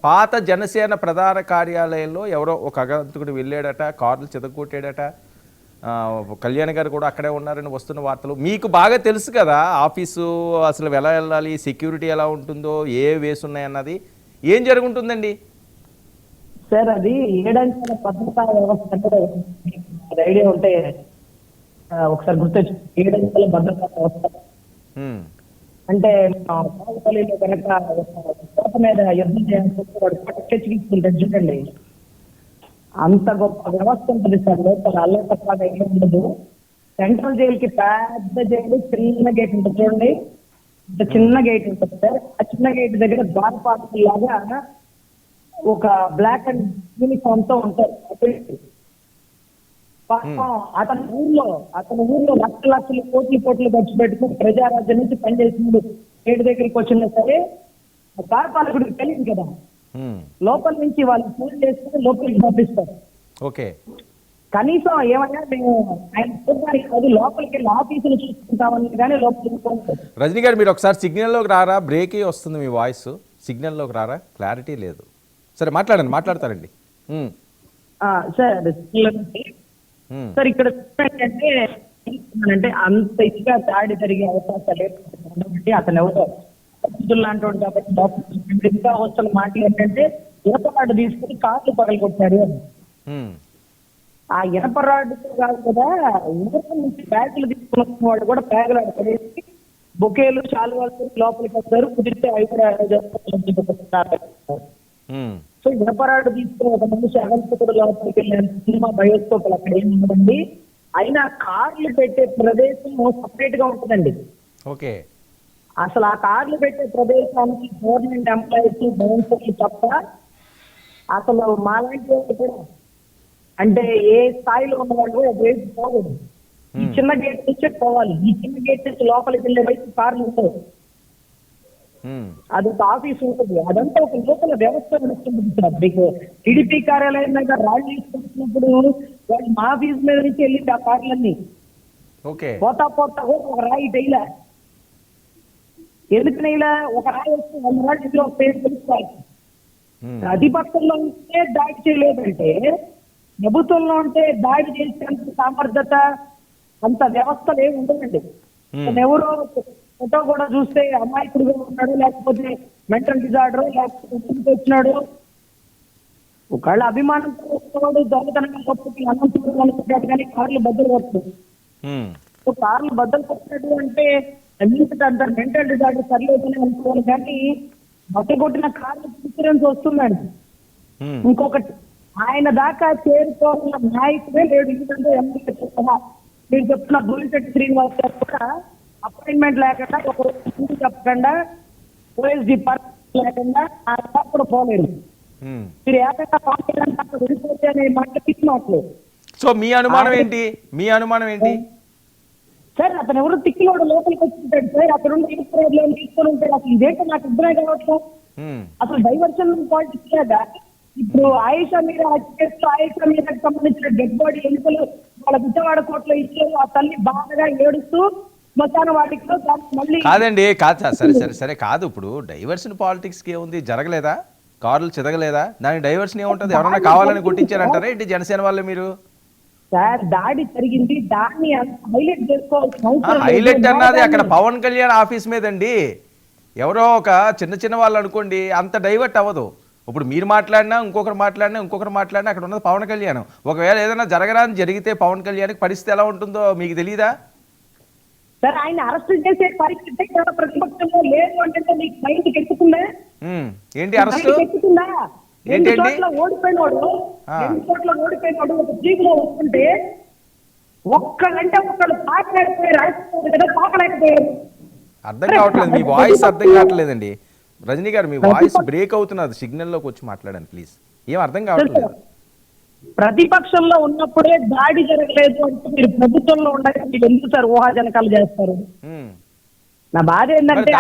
పాత జనసేన ప్రధాన కార్యాలయంలో ఎవరో ఒక అగంతకుడు వెళ్ళాడట, కార్లు చెదగొట్టాడట. కళ్యాణ్ గారు కూడా అక్కడే ఉన్నారని వస్తున్న వార్తలు. మీకు బాగా తెలుసు కదా ఆఫీసు అసలు ఎలా వెళ్ళాలి, సెక్యూరిటీ ఎలా ఉంటుందో, ఏ వేసి ఉన్నాయన్నది. ఏం జరుగుతుందండి సార్? అది 7 అంచెల భద్రతా వ్యవస్థ అంటే ఐడియా ఉంటే ఒకసారి గుర్తొచ్చు. 7 అంచెల భద్రతా వ్యవస్థ అంటే బాహుబలిలో కనుక కోట మీద యుద్ధం చేయాల్సి వాడు పట్టుకెచ్చుకుంటాడు చూడండి. అంత గొప్ప వ్యవస్థ ఉంటుంది సార్. లోపల అల్లటప్పగా ఏమి ఉండదు. సెంట్రల్ జైలుకి పెద్ద జైలు, చిన్న గేట్ ఉంటుంది చూడండి. ఇంత చిన్న గేట్ ఉంటుంది సార్. ఆ చిన్న గేట్ దగ్గర ద్వారపాలకులు లాగా ఒక బ్లాక్ అండ్ యూనిఫామ్ తో ఉంటారు. అతని ఊర్లో లక్షలు కోట్లు ఖర్చు పెట్టుకుని ప్రజారాజ్యం నుంచి పనిచేసినప్పుడు గేట్ దగ్గరికి వచ్చినా సరే ద్వారపాలకుడికి తెలియదు కదా. లోపల నుంచి వాళ్ళు ఫోన్ చేసుకుని లోపలికి పంపిస్తారు. ఓకే, కనీసం ఏమన్నా మేము ఆయన చూడడానికి కాదు, లోపలికి వెళ్ళి ఆఫీసులు చూసుకుంటామని కానీ లోపలికి. రజనీ గారు మీరు ఒకసారి సిగ్నల్లోకి రారా? బ్రేక్ వస్తుంది మీ వాయిస్. సిగ్నల్లోకి రారా? క్లారిటీ లేదు. సరే మాట్లాడండి, మాట్లాడతారండి. సార్ ఇక్కడ అంటే అంత ఇదిగా దాడి జరిగే అవకాశాలు లేదు. అతను ఎవరో లాంటి వాడు కాబట్టి ఇంకా వస్తున్న మాట ఏంటంటే ఇనపరాడు తీసుకుని కార్లు పగలగొట్టారు అని. ఆ ఇనపరాడుతో కాదు కదా, ఊరు నుంచి బ్యాగులు తీసుకుని వచ్చిన వాడు కూడా బ్యాగులు పడేసి బొకేలు శాలువాలు లోపలికి వస్తారు. కుదిరితే అవి కూడా. సో ఇనపరాడు తీసుకుని ఒక మనిషి అగంతకుడు లోపలికి వెళ్ళిన సినిమా బయోస్కోప్లు అక్కడ ఏమి ఉండదండి. అయినా కార్లు పెట్టే ప్రదేశం సపరేట్ గా ఉంటుందండి. ఓకే, అసలు ఆ కార్లు పెట్టే ప్రదేశానికి గవర్నమెంట్ ఎంప్లాయీస్ బౌన్సర్లు తప్ప అసలు మాలాంటి కూడా అంటే ఏ స్థాయిలో ఉన్న వాళ్ళు వేసి పోకూడదు. ఈ చిన్న గేట్ నుంచే పోవాలి. ఈ చిన్న గేట్ నుంచి లోపలికి వెళ్ళే వైపు కార్లు ఉండవు. అదొక ఆఫీస్ ఉంటుంది. అదంతా ఒక లోపల వ్యవస్థ నడుస్తుంది సార్. మీకు టీడీపీ కార్యాలయం మీద రాళ్ళు తీసుకొచ్చినప్పుడు వాళ్ళు మా ఆఫీస్ మీద నుంచి వెళ్ళింది ఆ కార్లన్నీ. పోతా ఒక రాయి డైలా ఎందుకు నెయ్యలా? ఒక రాయి వస్తే 100 రాళ్ళు ఇందులో తెలుసుకోవాలి. ప్రతిపక్షంలో ఉంటే దాడి చేయలేదంటే ప్రభుత్వంలో ఉంటే దాడి చేసేంత సామర్థ్యత అంత వ్యవస్థలు ఏమి ఉండదండి. ఎవరో ఫోటో కూడా చూస్తే అమాయకుడుగా ఉన్నాడు, లేకపోతే మెంటల్ డిజార్డర్, లేకపోతే వచ్చినాడు. ఒకవేళ అభిమానంతో వస్తున్నాడు, దొంగతనంగా కొట్టుకుని అన్నం చూడాలనుకుంటాడు కానీ కార్లు బద్దలు కొడుతుంది. కార్లు బద్దలు కొట్టినట్టు అంటే అంత మెంటల్ డిజార్డర్ సరిలేదని అనుకోవాలి. కానీ బద్దలు కొట్టిన కార్లు ఇన్సూరెన్స్ వస్తుందండి. ఇంకొకటి, ఆయన దాకా చేరుకోవాలన్న నాయకుడే లేడు. ఎందుకంటే ఎమ్మెల్యే చెప్తున్నా మీరు చెప్తున్న బుల్లిశెట్టి శ్రీనివాస్ గారు కూడా అపాయింట్మెంట్ లేకుండా ఒక రోజు చెప్పకుండా ఓఎస్డీ పర్మిషన్ లేకుండా ఆయన కూడా పోలేరు. మీరు ఏకంగా కాన్ఫిడెన్స్ అక్కడ విడిపోతే అనే మాట తీసుకున్నట్లు. సో మీ అనుమానం ఏంటి? సార్ అతను ఎవరు తిక్కిలోడు లోపలికి వచ్చింటాడు సార్. అక్కడ ఉండి తీసుకొని ఉంటాడు. అసలు ఇదేంటో నాకు ఇద్దరే కావచ్చు. అసలు డైవర్షన్ పాలిటిక్స్ లేదా? ఇప్పుడు ఆయేషా మీద ఆయేషా మీదకి సంబంధించిన డెడ్ బాడీ ఎన్నికలు వాళ్ళ విజయవాడ కోర్టులో ఇచ్చారు. ఆ తల్లి బాగా ఏడుస్తూ శ్మశాన వాటికలో మళ్ళీ కాదండి. సరే కాదు. ఇప్పుడు డైవర్షన్ పాలిటిక్స్ కి ఏముంది? జరగలేదా? కార్లు చెదగలేదా? దాని డైవర్షన్ ఏముంటది? ఎవరన్నా కావాలని కొట్టించారంటారా ఏంటి జనసేన వాళ్ళు? మీరు సార్ దాడి జరిగింది, దాన్ని హైలైట్ చేసుకోవాల్సిన హైలైట్ అన్నది అక్కడ పవన్ కళ్యాణ్ ఆఫీస్ మీదండి. ఎవరో ఒక చిన్న వాళ్ళు అనుకోండి, అంత డైవర్ట్ అవ్వదు. ఇప్పుడు మీరు మాట్లాడినా ఇంకొకరు మాట్లాడినా అక్కడ ఉన్నది పవన్ కళ్యాణ్. ఒకవేళ ఏదైనా జరగడానికి జరిగితే పవన్ కళ్యాణ్కి పరిస్థితి ఎలా ఉంటుందో మీకు తెలియదా? సార్ ఆయన అరెస్ట్ చేసే పరిస్థితి ప్రతిపక్షంలో లేదు అంటే మీకు మైండ్కి ఎక్కుతుందా? ఏంటి అరెస్ట్? ఎక్కుతుందా? ఓడిపోయినోడు ఒక జీబులో వస్తుంటే ఒక్కళ్ళంటే ఒక్కళ్ళు తాకలేకపోయారు. అర్థం కావట్లేదు, మీ వాయిస్ అర్థం కావట్లేదండి. రజనీ గారు మీ వాయిస్ బ్రేక్ అవుతున్నది. సిగ్నల్లోకి వచ్చి మాట్లాడండి ప్లీజ్. ఏం అర్థం కావట్లేదు. ప్రతిపక్షంలో ఉన్నప్పుడే దాడి జరగలేదు అంటే మీరు ప్రభుత్వంలో ఉండగా మీరు ఎందుకు సార్ ఊహాజనకాలు చేస్తారు? నా బాధ ఏంటంటే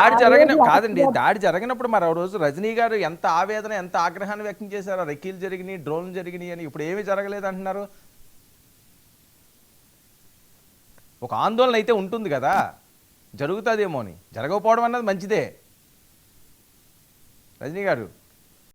దాడి జరిగినప్పుడు మరి ఆ రోజు రజనీ గారు ఎంత ఆవేదన, ఎంత ఆగ్రహాన్ని వ్యక్తం చేశారు. రెక్కీలు జరిగినాయి, డ్రోన్లు జరిగినాయి అని. ఇప్పుడు ఏమీ జరగలేదు అంటున్నారు. ఒక ఆందోళన అయితే ఉంటుంది కదా, జరుగుతుందేమో అని. జరగకపోవడం అన్నది మంచిదే రజనీ గారు.